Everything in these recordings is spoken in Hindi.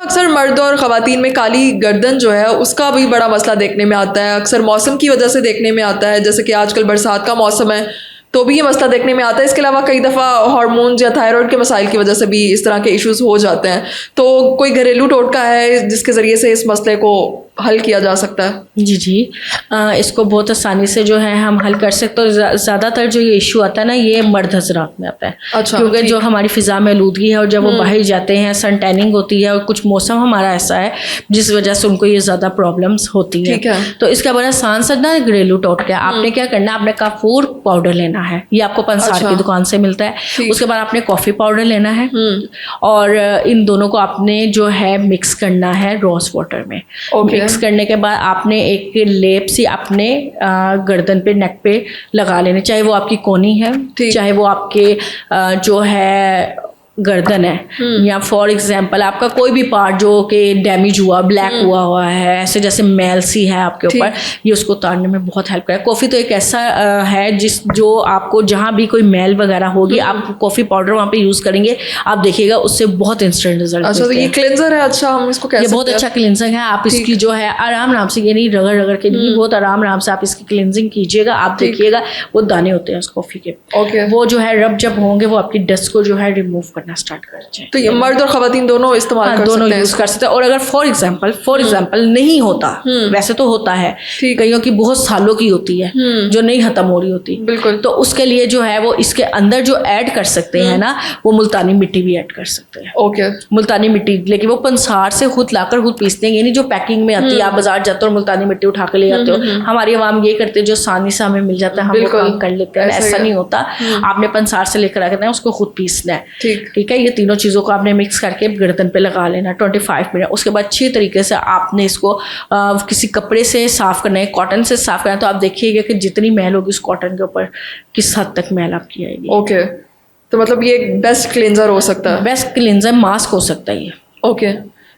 अक्सर मर्द और ख़वातीन में काली गर्दन जो है उसका भी बड़ा मसला देखने में आता है, अक्सर मौसम की वजह से देखने में आता है, जैसे कि आजकल बरसात का मौसम है तो भी ये मसला देखने में आता है। इसके अलावा कई दफ़ा हार्मोन्स या थायराइड के मसाइल की वजह से भी इस तरह के इश्यूज हो जाते हैं। तो कोई घरेलू टोटका है जिसके ज़रिए से इस मसले को हल किया जा सकता है? जी इसको बहुत आसानी से जो है हम हल कर सकते हैं। तो ज़्यादातर जो ये इशू आता है ना, ये मर्द हजरात में आता है। अच्छा, क्योंकि जो हमारी फ़िज़ा में आलूदगी है और जब वो बाहर जाते हैं, सन टैनिंग होती है और कुछ मौसम हमारा ऐसा है जिस वजह से उनको ये ज़्यादा प्रॉब्लम्स होती हैं। तो इसका बड़ा आसान सा ना घरेलू टोटका है। आपने क्या करना है, आपने काफूर पाउडर लेना है, ये आपको पंसार की दुकान से मिलता है। उसके बाद आपने कॉफ़ी पाउडर लेना है और इन दोनों को आपने जो है मिक्स करना है रोज़ वाटर में। मिक्स करने के बाद आपने एक लेप सी अपने गर्दन पे, नेक पे लगा लेने, चाहे वो आपकी कोनी है, चाहे वो आपके जो है गर्दन है, या फॉर एग्जांपल आपका कोई भी पार्ट जो कि डैमेज हुआ, ब्लैक हुआ है, ऐसे जैसे मैल सी है आपके ऊपर, ये उसको उतारने में बहुत हेल्प करेगा। कॉफ़ी तो एक ऐसा है जो आपको जहाँ भी कोई मैल वगैरह होगी, आप कॉफ़ी पाउडर वहाँ पे यूज़ करेंगे, आप देखिएगा उससे बहुत इंस्टेंट रिजल्ट। अच्छा, तो ये क्लेंजर है। अच्छा, हम इसको कैसे? ये बहुत अच्छा क्लेंजर है। आप इसकी जो है आराम से, ये नहीं रगड़ के नहीं, बहुत आराम से आप इसकी क्लेंजिंग कीजिएगा। आप देखिएगा वो दाने होते हैं उस कॉफ़ी के, वो जो है रब जब होंगे वो आपकी डस्ट को जो है रिमूव करना स्टार्ट कर जाए। तो ये मर्द और खवातीन दोनों इस्तेमाल कर दोनों यूज कर सकते हैं। और अगर फॉर एग्जांपल नहीं होता, वैसे तो होता है, कईयों की बहुत सालों की होती है जो नहीं खत्म हो रही होती, बिल्कुल, तो उसके लिए जो है वो इसके अंदर जो ऐड कर सकते हैं ना, वो मुल्तानी मिट्टी भी ऐड कर सकते हैं। ओके, मुल्तानी मिट्टी, लेकिन वो पंसार से खुद लाकर खुद पीसते हैं, ये नहीं जो पैकिंग में आती है, आप बाजार जाते हो और मुल्तानी मिट्टी उठा के ले आते हो। हमारी आवाम ये करते हैं जो आसानी से हमें मिल जाता है हम वो काम कर लेते हैं, ऐसा नहीं होता। आपने पंसार से लेकर आना है, उसको खुद पीसना है। ठीक है, ये तीनों चीज़ों को आपने मिक्स करके गर्दन पे लगा लेना 25 मिनट। उसके बाद अच्छी तरीके से आपने इसको किसी कपड़े से साफ़ करना है, कॉटन से साफ़ करना है। तो आप देखिएगा कि जितनी मैल होगी उस कॉटन के ऊपर किस हद तक मैल आपकी आएगी। ओके, तो मतलब ये बेस्ट क्लींजर हो सकता है, बेस्ट क्लींजर मास्क हो सकता है ये। ओके,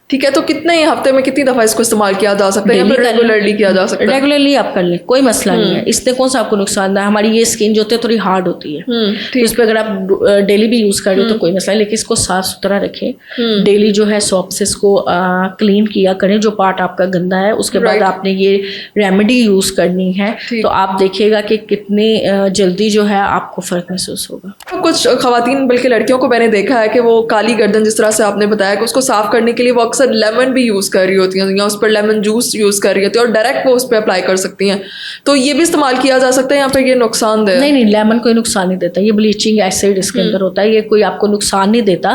ठीक है। तो कितने हफ्ते में कितनी दफ़ा इसको इस्तेमाल किया जा सकता है? रेगुलरली किया जा सकता है? रेगुलरली आप कर लें, कोई मसला नहीं है। इससे कौन सा आपको नुकसान है? हमारी ये स्किन जो होती है थोड़ी हार्ड होती है, तो इस पर अगर आप डेली भी यूज़ कर रहे हो तो कोई मसला है, लेकिन इसको साफ सुथरा रखें। डेली जो है सॉप से इसको क्लीन किया करें जो पार्ट आपका गंदा है। उसके बाद आपने ये रेमेडी यूज़ करनी है, तो आप देखिएगा कि कितनी जल्दी जो है आपको फ़र्क महसूस होगा। तो कुछ खवातीन, बल्कि लड़कियों को मैंने देखा है कि वो काली गर्दन जिस तरह से आपने बताया कि उसको साफ करने के लिए वो लेमन भी यूज़ कर रही होती हैं, या उस पर लेमन जूस यूज़ कर रही होती है और डायरेक्ट वो उस पर अप्लाई कर सकती हैं। तो ये भी इस्तेमाल किया जा सकता है या फिर ये नुकसानदेह? नहीं, लेमन कोई नुकसान नहीं देता, ये ब्लीचिंग एसिड इसके अंदर होता है, ये कोई आपको नुकसान नहीं देता।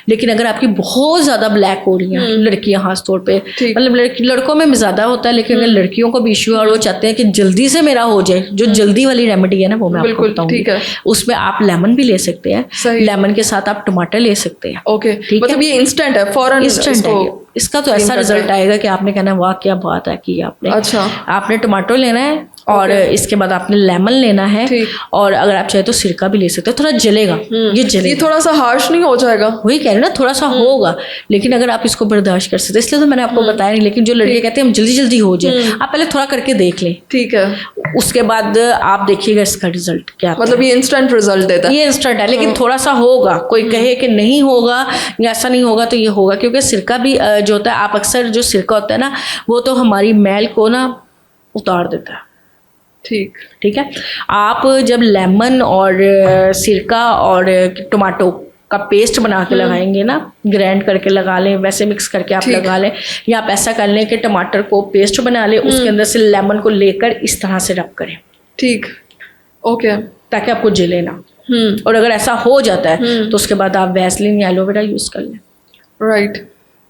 लेकिन अगर आपकी बहुत ज़्यादा ब्लैक हो रही हैं लड़कियाँ खास तौर पर, मतलब लड़कों में ज़्यादा होता है, लेकिन अगर लड़कियों को भी इशू है और वो चाहते हैं कि जल्दी से मेरा हो जाए, जो जल्दी वाली रेमेडी है ना वो मैं आपको बताऊंगी। उसमें आप लेमन भी ले सकते हैं, लेमन के साथ आप टमाटर ले सकते हैं। ओके, मतलब ये इंस्टेंट है, फौरन इंस्टेंट है। इसका तो ऐसा रिजल्ट आएगा कि आपने कहना वाह क्या बात है की आपने। अच्छा, आपने टमाटो लेना है और इसके बाद आपने लेमन लेना है, और अगर आप चाहे तो सिरका भी ले सकते हो। थोड़ा जलेगा, ये जलेगा, ये थोड़ा सा हार्श नहीं हो जाएगा? वही कह रहे ना, थोड़ा सा होगा, लेकिन अगर आप इसको बर्दाश्त कर सकते, इसलिए तो मैंने आपको बताया नहीं। लेकिन जो लड़के कहते हैं हम जल्दी जल्दी हो जाए, आप पहले थोड़ा करके देख लें, ठीक है, उसके बाद आप देखिएगा इसका रिजल्ट क्या। मतलब ये इंस्टेंट रिजल्ट देता है? ये इंस्टेंट है, लेकिन थोड़ा सा होगा। कोई कहे कि नहीं होगा या ऐसा नहीं होगा, तो ये होगा, क्योंकि सिरका भी जो होता है, आप अक्सर जो सिरका होता है ना, वो तो हमारी मैल को ना उतार देता है। ठीक है। आप जब लेमन और सिरका और टमाटो का पेस्ट बना के लगाएंगे ना, ग्राइंड करके लगा लें, वैसे मिक्स करके आप लगा लें, या आप ऐसा कर लें कि टमाटर को पेस्ट बना लें, उसके अंदर से लेमन को लेकर इस तरह से रब करें। ठीक, ओके, ताकि आपको जले ना। और अगर ऐसा हो जाता है तो उसके बाद आप वैसलीन या एलोवेरा यूज़ कर लें। राइट।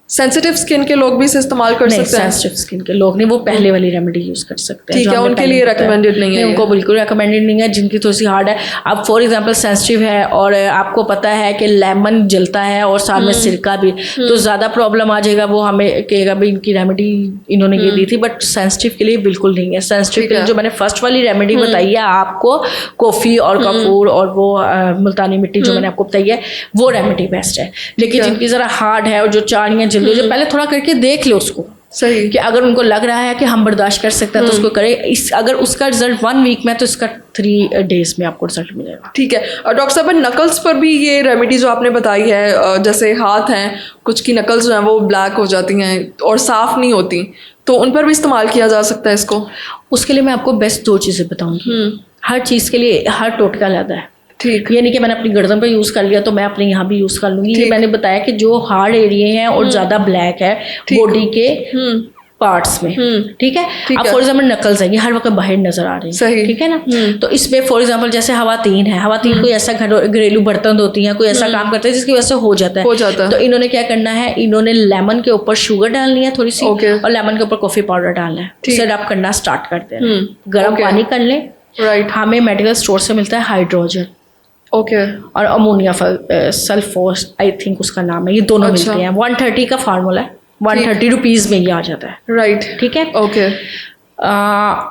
सेंसिटिव स्किन के लोग भी इसे इस्तेमाल कर सकते हैं? सेंसिटिव स्किन के लोग नहीं, वो पहले वाली रेमेडी यूज़ कर सकते हैं। ठीक है, उनके लिए रेकमेंडेड नहीं है? उनको बिल्कुल रेकमेंडेड नहीं है, जिनकी थोड़ी सी हार्ड है। अब फॉर एग्जांपल सेंसिटिव है और आपको पता है कि लेमन जलता है और साथ में सिरका भी, तो ज़्यादा प्रॉब्लम आ जाएगा। वो हमें कहेगा भाई इनकी रेमेडी इन्होंने ये दी थी, बट सेंसिटिव के लिए बिल्कुल नहीं है। सेंसिटिव के लिए जो मैंने फर्स्ट वाली रेमेडी बताई है आपको, कॉफ़ी और कपूर और वो मुल्तानी मिट्टी जो मैंने आपको बताई है, वो रेमेडी बेस्ट है। लेकिन जिनकी ज़रा हार्ड है और जो चाड़ियाँ जल्दी, जो पहले थोड़ा करके देख लो उसको, सही कि अगर उनको लग रहा है कि हम बर्दाश्त कर सकते हैं तो उसको करें। अगर उसका रिजल्ट 1 वीक में तो इसका 3 डेज में आपको रिजल्ट मिलेगा। ठीक है। और डॉक्टर साहब नकल्स पर भी ये रेमेडी जो आपने बताई है, जैसे हाथ हैं कुछ की नकल्स जो हैं वो ब्लैक हो जाती हैं और साफ़ नहीं होती, तो उन पर भी इस्तेमाल किया जा सकता है इसको? उसके लिए मैं आपको बेस्ट 2 चीज़ें बताऊंगी। हर चीज़ के लिए हर टोटका अलग है। ठीक। ये नहीं कि मैंने अपनी गर्दन पर यूज़ कर लिया तो मैं अपने यहाँ भी यूज़ कर लूँगी। ये मैंने बताया कि जो हार्ड एरिया हैं और ज़्यादा ब्लैक है बॉडी के पार्ट्स में, ठीक है। अब फॉर एग्जाम्पल नकल्स है, ये हर वक्त बाहर नजर आ रही है, ठीक है ना। तो इसमें फॉर एग्जाम्पल जैसे हवातीन है, हवातीन कोई ऐसा घरेलू बर्तन होती है, कोई ऐसा काम करते हैं जिसकी वजह से हो जाता है। तो इन्होंने क्या करना है, इन्होंने लेमन के ऊपर शुगर डालनी है थोड़ी सी, और लेमन के ऊपर कॉफी पाउडर डालना है। इसे आप करना स्टार्ट करते हैं, गर्म पानी कर लें। राइट। हमें मेडिकल स्टोर से मिलता है हाइड्रोजन, ओके, और अमोनिया सल्फोस आई थिंक उसका नाम है, ये दोनों मिलते हैं। 130 का फार्मूला है, 130 रुपीज़ में ये आ जाता है। राइट, ठीक है, ओके।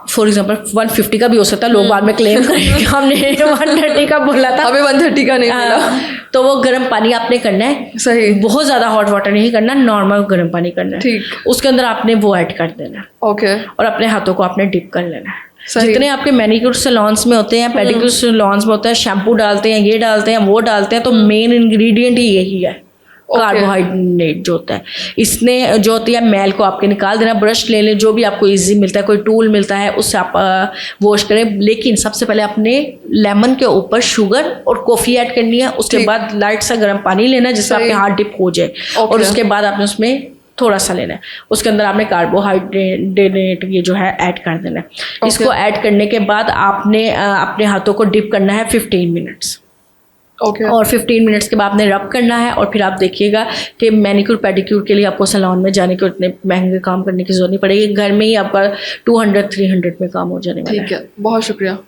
फॉर एग्जाम्पल 150 का भी हो सकता है, लोग बाद में क्लेम करेंगे हमने 130 का बोला था, हमें 130 का नहीं मिला। तो वो गर्म पानी आपने करना है, सही, बहुत ज़्यादा हॉट वाटर नहीं करना, नॉर्मल गर्म पानी करना है। ठीक। उसके अंदर आपने वो ऐड कर देना है, ओके, और अपने हाथों को आपने डिप कर लेना है। जितने आपके मैनिक्योर सैलून्स में होते हैं, पेडिक्योर सैलून्स में होता है, शैम्पू डालते हैं, ये डालते हैं, वो डालते हैं, तो मेन इंग्रेडिएंट ही यही है, कार्बोहाइड्रेट जो होता है। इसने जो होती है मैल को आपके निकाल देना, ब्रश ले लें, जो भी आपको इजी मिलता है, कोई टूल मिलता है, उससे आप वॉश करें। लेकिन सबसे पहले आपने लेमन के ऊपर शुगर और कॉफ़ी ऐड करनी है, उसके बाद लाइट सा गर्म पानी लेना है जिससे आपके हाथ डिप हो जाए, और उसके बाद आपने उसमें थोड़ा सा लेना है, उसके अंदर आपने कार्बोहाइड्रेट ये जो है ऐड कर देना है। इसको ऐड करने के बाद आपने अपने हाथों को डिप करना है 15 मिनट्स। ओके, और 15 मिनट्स के बाद आपने रब करना है, और फिर आप देखिएगा कि मैनिक्योर पेडिक्योर के लिए आपको सैलून में जाने के इतने महंगे काम करने की जरूरत नहीं पड़ेगी, घर में ही आपका 200-300 में काम हो जाने वाला है। ठीक है, बहुत शुक्रिया।